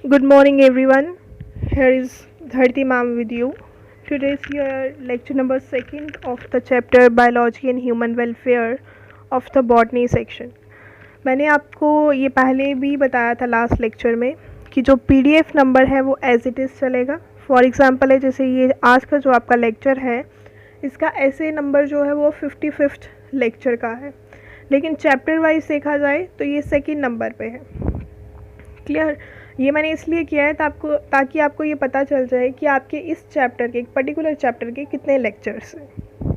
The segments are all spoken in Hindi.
Good morning, everyone. Here is Dharti ma'am with you. Today is your lecture number second of the chapter Biology and Human Welfare of the Botany section. मैंने आपको ये पहले भी बताया था लास्ट लेक्चर में कि जो PDF नंबर है वो एज इट इज़ चलेगा. फॉर एग्जांपल है जैसे ये आज का जो आपका लेक्चर है इसका ऐसे नंबर जो है वो 55th लेक्चर का है, लेकिन चैप्टर वाइज देखा जाए तो ये सेकंड नंबर पे है. क्लियर. ये मैंने इसलिए किया है ताकि आपको ये पता चल जाए कि आपके इस चैप्टर के, एक पर्टिकुलर चैप्टर के कितने लेक्चर्स हैं.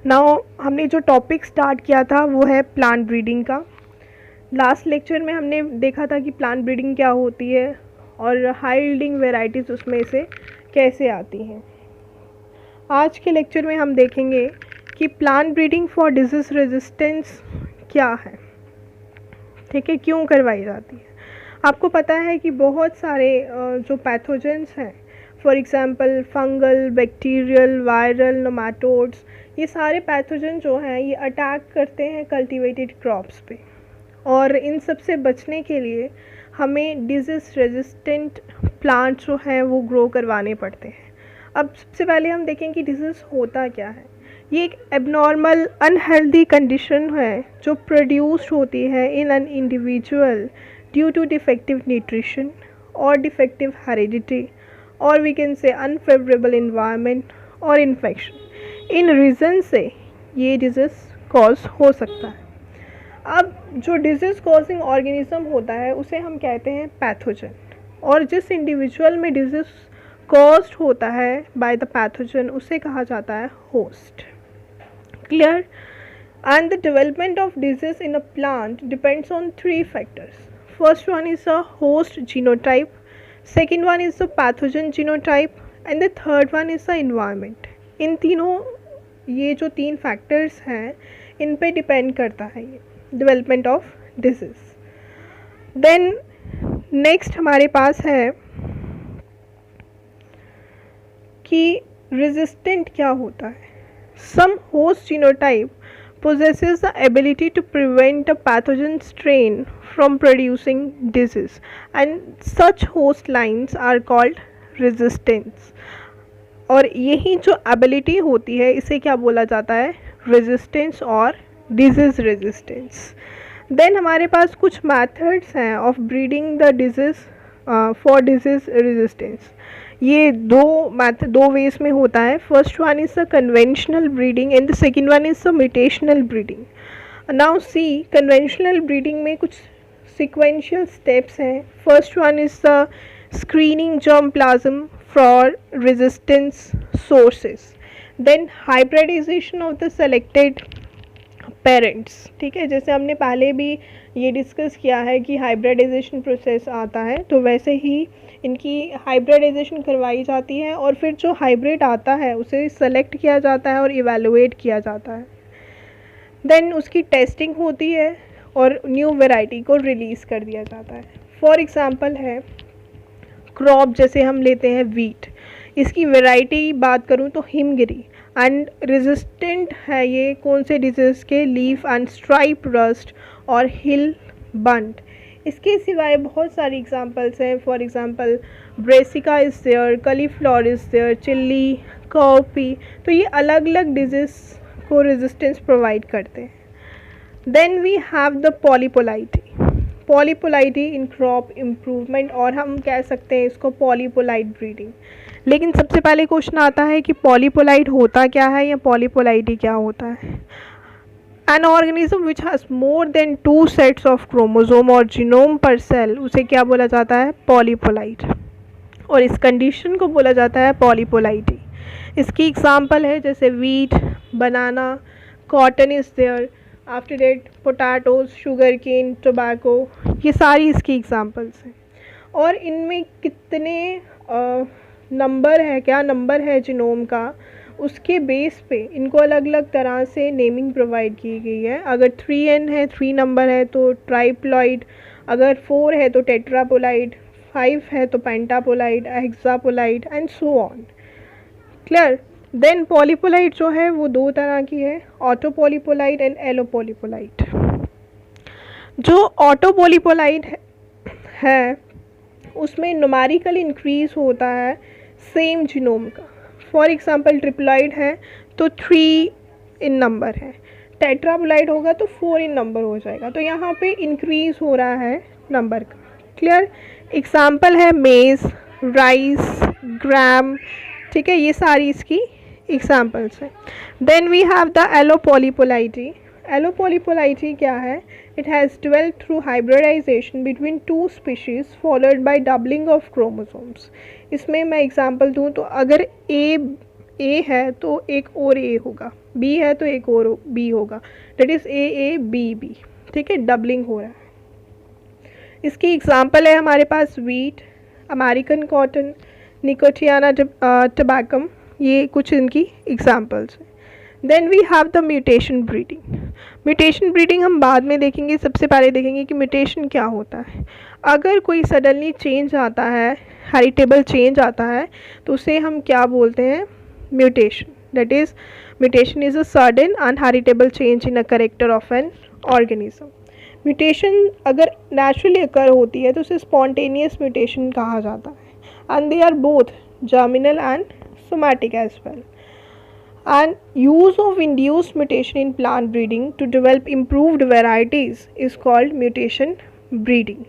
नाउ हमने जो टॉपिक स्टार्ट किया था वो है प्लांट ब्रीडिंग का. लास्ट लेक्चर में हमने देखा था कि प्लांट ब्रीडिंग क्या होती है और हाई यील्डिंग वेराइटीज़ उसमें से कैसे आती हैं. आज के लेक्चर में हम देखेंगे कि plant breeding for disease resistance क्या है, ठीक है, क्यों करवाई जाती है. आपको पता है कि बहुत सारे जो पैथोजेंस हैं, for example fungal, bacterial, viral, nematodes, ये सारे पैथोजन जो हैं ये अटैक करते हैं कल्टीवेटेड क्रॉप्स पे, और इन सब से बचने के लिए हमें डिजीज़ रेजिस्टेंट प्लांट जो हैं वो ग्रो करवाने पड़ते हैं. अब सबसे पहले हम देखें कि डिजीज़ होता क्या है. ये एक एबनॉर्मल अनहेल्दी कंडीशन है जो प्रोड्यूस होती है in an individual due to defective nutrition or defective heredity, or we can say unfavorable environment or infection. In reason से ये डिजीज़ कॉज हो सकता है. अब जो डिजीज़ कॉजिंग ऑर्गेनिज्म होता है उसे हम कहते हैं पैथोजन, और जिस इंडिविजुअल में डिजीज़ कॉज्ड होता है बाय द पैथोजन उसे कहा जाता है host. Clear. And the development of disease in a plant depends on 3 factors. First one is the host genotype, second one is the pathogen genotype, and the third one is the environment. इन तीनों, ये जो 3 फैक्टर्स हैं इन पे डिपेंड करता है ये development of disease. Then next हमारे पास है कि रेजिस्टेंट क्या होता है. Some host genotype possesses the ability to prevent a pathogen strain from producing disease, and such host lines are called resistance. और यही जो एबिलिटी होती है इसे क्या बोला जाता है, रेजिस्टेंस और डिजीज़ रेजिस्टेंस. देन हमारे पास कुछ मेथड्स हैं of breeding the disease for disease resistance. ये दो वेज में होता है. First one is the conventional breeding and the second one is the mutational breeding. Now see, conventional breeding में कुछ सिक्वेंशियल स्टेप्स हैं. First one is the screening germplasm for resistance sources, then hybridisation of the selected parents. ठीक है, जैसे हमने पहले भी ये डिस्कस किया है कि हाइब्रिडाइजेशन प्रोसेस आता है, तो वैसे ही इनकी हाइब्रिडाइजेशन करवाई जाती है और फिर जो हाइब्रिड आता है उसे सेलेक्ट किया जाता है और इवेलुएट किया जाता है. देन उसकी टेस्टिंग होती है और न्यू वैरायटी को रिलीज़ कर दिया जाता है. फॉर एग्जांपल है क्रॉप, जैसे हम लेते हैं वीट, इसकी वैरायटी बात करूं तो हिमगिरी, एंड रेजिस्टेंट है ये कौन से डिजीज़ के, लीफ एंड स्ट्राइप रस्ट और हिल बंट. इसके सिवाय बहुत सारी एग्जांपल्स हैं. For example brassica is there, cauliflower is there, chilli, coffee. तो ये अलग अलग डिजीज़ को रेजिस्टेंस प्रोवाइड करते हैं. Then we have the polyploidy in crop improvement, और हम कह सकते हैं इसको पॉलीपोलाइट ब्रीडिंग. लेकिन सबसे पहले क्वेश्चन आता है कि पॉलीपोलाइट होता क्या है या पॉलीपोलाइटी क्या होता है. An organism which has more than 2 sets of chromosome और जीनोम पर सेल, उसे क्या बोला जाता है, पॉलीपोलाइट, और इस कंडीशन को बोला जाता है पॉलीपोलाइटी. इसकी एग्जांपल है जैसे wheat, banana, cotton is there, after date potatoes, sugarcane, tobacco, ये सारी इसकी एग्जांपल्स हैं. और इनमें कितने नंबर है, क्या नंबर है जीनोम का, उसके बेस पे इनको अलग अलग तरह से नेमिंग प्रोवाइड की गई है. अगर 3N है, 3 नंबर है तो ट्राइप्लॉइड, अगर 4 है तो टेट्रापोलाइड, 5 है तो pentaploid, hexaploid and so on. Clear. Then polyploid जो है वो 2 तरह की है, ऑटोपोलीपोलाइट एंड एलोपोलीपोलाइट. जो ऑटोपोलीपोलाइट है उसमें न्यूमेरिकल इंक्रीज होता है सेम जीनोम का। फॉर एग्जांपल ट्रिप्लॉइड है तो 3 इन नंबर है, टेट्राप्लॉइड होगा तो 4 इन नंबर हो जाएगा। तो यहाँ पे इंक्रीज हो रहा है नंबर का। क्लियर? एग्जाम्पल है मेज़, राइस, ग्राम, ठीक है, ये सारी इसकी एग्जाम्पल्स हैं। Then we have the allopolyploidy. Allopolyploidy क्या है? It has developed through hybridisation between 2 species followed by doubling of chromosomes. इसमें मैं एग्जांपल दूं तो अगर ए है तो एक और ए होगा, बी है तो एक और बी होगा, दैट इज़ ए बी, ठीक है, डबलिंग हो रहा है। इसकी एग्जांपल है हमारे पास wheat, American cotton, Nicotiana tabacum, ये कुछ इनकी एग्जांपल्स हैं। Then we have the mutation breeding. Mutation breeding हम बाद में देखेंगे, सबसे पहले देखेंगे कि म्यूटेशन क्या होता है। अगर कोई सडनली चेंज आता है, हेरिटेबल चेंज आता है, तो उसे हम क्या बोलते हैं? Mutation. That is mutation is a sudden inheritable change in a character of an organism. Mutation अगर नेचुरली अकर होती है तो उसे स्पॉन्टेनियस म्यूटेशन कहा जाता है, and they are both germinal and somatic as well. And use of induced mutation in plant breeding to develop improved varieties is called mutation breeding.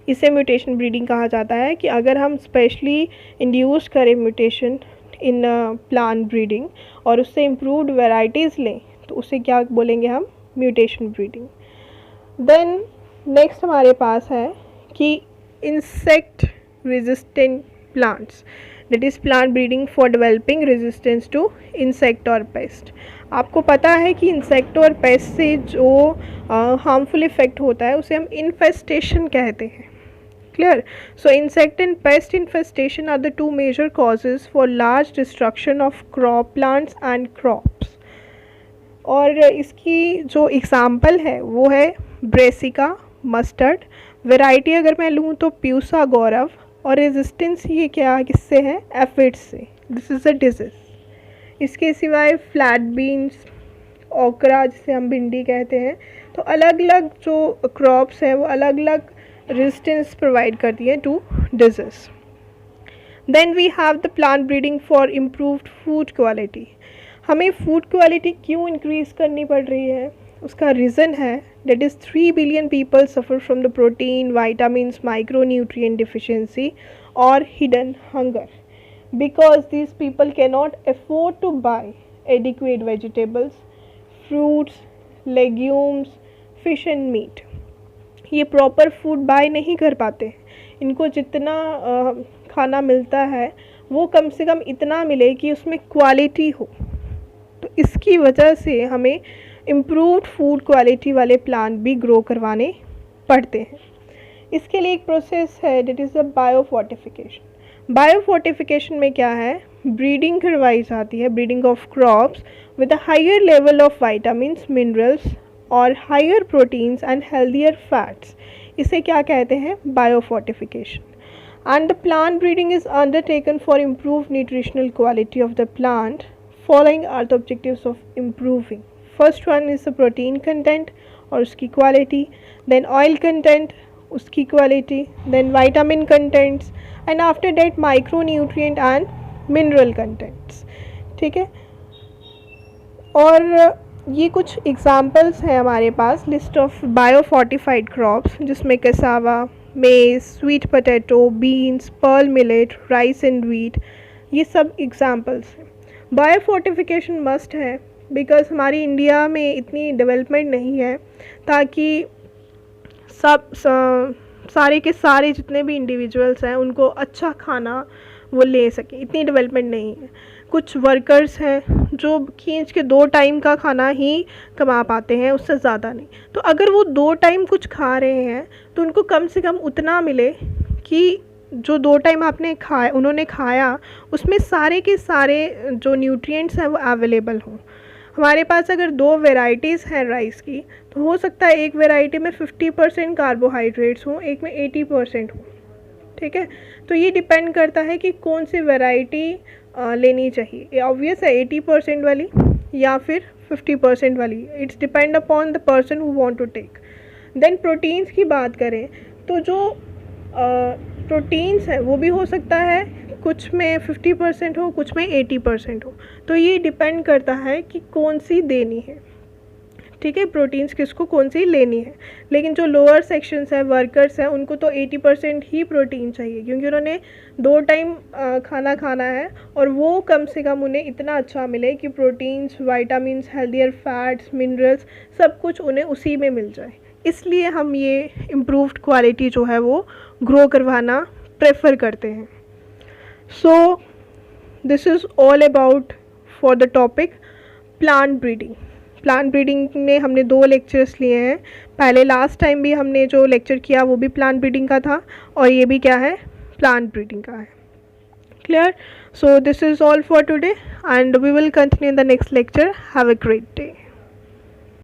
इसे म्यूटेशन ब्रीडिंग कहा जाता है कि अगर हम स्पेशली इंड्यूस करें म्यूटेशन इन प्लांट ब्रीडिंग और उससे इम्प्रूव्ड वेराइटीज़ लें तो उसे क्या बोलेंगे हम? Mutation breeding. देन नेक्स्ट हमारे पास है कि insect resistant plants, that is plant breeding for developing resistance to insect और पेस्ट। आपको पता है कि इंसेक्ट और पेस्ट से जो हार्मफुल इफेक्ट होता है उसे हम इन्फेस्टेशन कहते हैं। Clear? So insect and pest infestation are the 2 major causes for large destruction of crop plants and crops. और इसकी जो एग्जाम्पल है वो है ब्रेसिका मस्टर्ड, वैरायटी अगर मैं लूँ तो प्यूसा गौरव, और रेजिस्टेंस ये क्या किससे है? एफिड्स से। This is a disease. इसके सिवाय फ्लैट बीन्स, ओकरा जिसे हम भिंडी कहते हैं, तो अलग अलग जो क्रॉप्स हैं वो अलग अलग रेजिस्टेंस प्रोवाइड करती हैं to disease. Then we have the plant breeding for improved food quality. हमें फूड क्वालिटी क्यों इंक्रीज़ करनी पड़ रही है? उसका रीज़न है that is 3 billion people suffer from the protein, vitamins, micronutrient deficiency or hidden hunger because these people cannot afford to buy adequate vegetables, fruits, legumes, fish and meat. ये प्रॉपर फूड बाय नहीं कर पाते। इनको जितना खाना मिलता है वो कम से कम इतना मिले कि उसमें क्वालिटी हो। तो इसकी वजह से हमें इम्प्रूव्ड फूड क्वालिटी वाले प्लांट भी ग्रो करवाने पड़ते हैं। इसके लिए एक प्रोसेस है, that is the biofortification. Biofortification में क्या है? ब्रीडिंग करवाई जाती है, breeding of crops with a higher level of vitamins, minerals और higher proteins and healthier fats. इसे क्या कहते हैं? Biofortification. And the plant breeding is undertaken for improve nutritional quality of the plant. Following are the objectives of improving. First one is the protein content और उसकी क्वालिटी, देन ऑयल कंटेंट उसकी quality, then vitamin contents and after that micronutrient and mineral contents. ठीक है, और ये कुछ एग्जांपल्स हैं हमारे पास, लिस्ट ऑफ बायोफोर्टिफाइड क्रॉप्स, जिसमें cassava, maize, sweet potato, beans, pearl millet, rice and wheat, ये सब एग्जांपल्स हैं। बायोफोर्टिफिकेशन मस्ट है बिकॉज हमारी इंडिया में इतनी डेवलपमेंट नहीं है ताकि सारे के सारे जितने भी इंडिविजुअल्स हैं उनको अच्छा खाना वो ले सकें, इतनी डेवलपमेंट नहीं है। कुछ वर्कर्स हैं जो खींच के 2 टाइम का खाना ही कमा पाते हैं, उससे ज़्यादा नहीं। तो अगर वो 2 टाइम कुछ खा रहे हैं तो उनको कम से कम उतना मिले कि जो 2 टाइम उन्होंने खाया उसमें सारे के सारे जो न्यूट्रिएंट्स हैं वो अवेलेबल हों। हमारे पास अगर 2 वेराइटीज़ हैं राइस की तो हो सकता है एक वेराइटी में 50% कार्बोहाइड्रेट्स हों, एक में 80% हो। ठीक है, तो ये डिपेंड करता है कि कौन सी वैरायटी लेनी चाहिए। ऑब्वियस है 80% वाली या फिर 50% वाली, it's depend upon the person who want to take. Then proteins की बात करें तो जो प्रोटीन्स है वो भी हो सकता है, कुछ में 50% हो, कुछ में 80% हो। तो ये डिपेंड करता है कि कौन सी देनी है, ठीक है, प्रोटीन्स किसको कौन सी लेनी है। लेकिन जो लोअर सेक्शंस है, वर्कर्स हैं, उनको तो 80% ही प्रोटीन चाहिए, क्योंकि उन्होंने 2 टाइम खाना खाना है, और वो कम से कम उन्हें इतना अच्छा मिले कि proteins, vitamins, healthier fats, minerals सब कुछ उन्हें उसी में मिल जाए। इसलिए हम ये इम्प्रूव्ड क्वालिटी जो है वो ग्रो करवाना प्रेफर करते हैं। सो this is all about for the topic plant breeding. Plant breeding में हमने 2 लेक्चर्स लिए हैं। पहले लास्ट टाइम भी हमने जो लेक्चर किया वो भी प्लांट ब्रीडिंग का था, और ये भी क्या है, प्लांट ब्रीडिंग का है। Clear? So this is all for today and we will continue in the next lecture. Have a great day.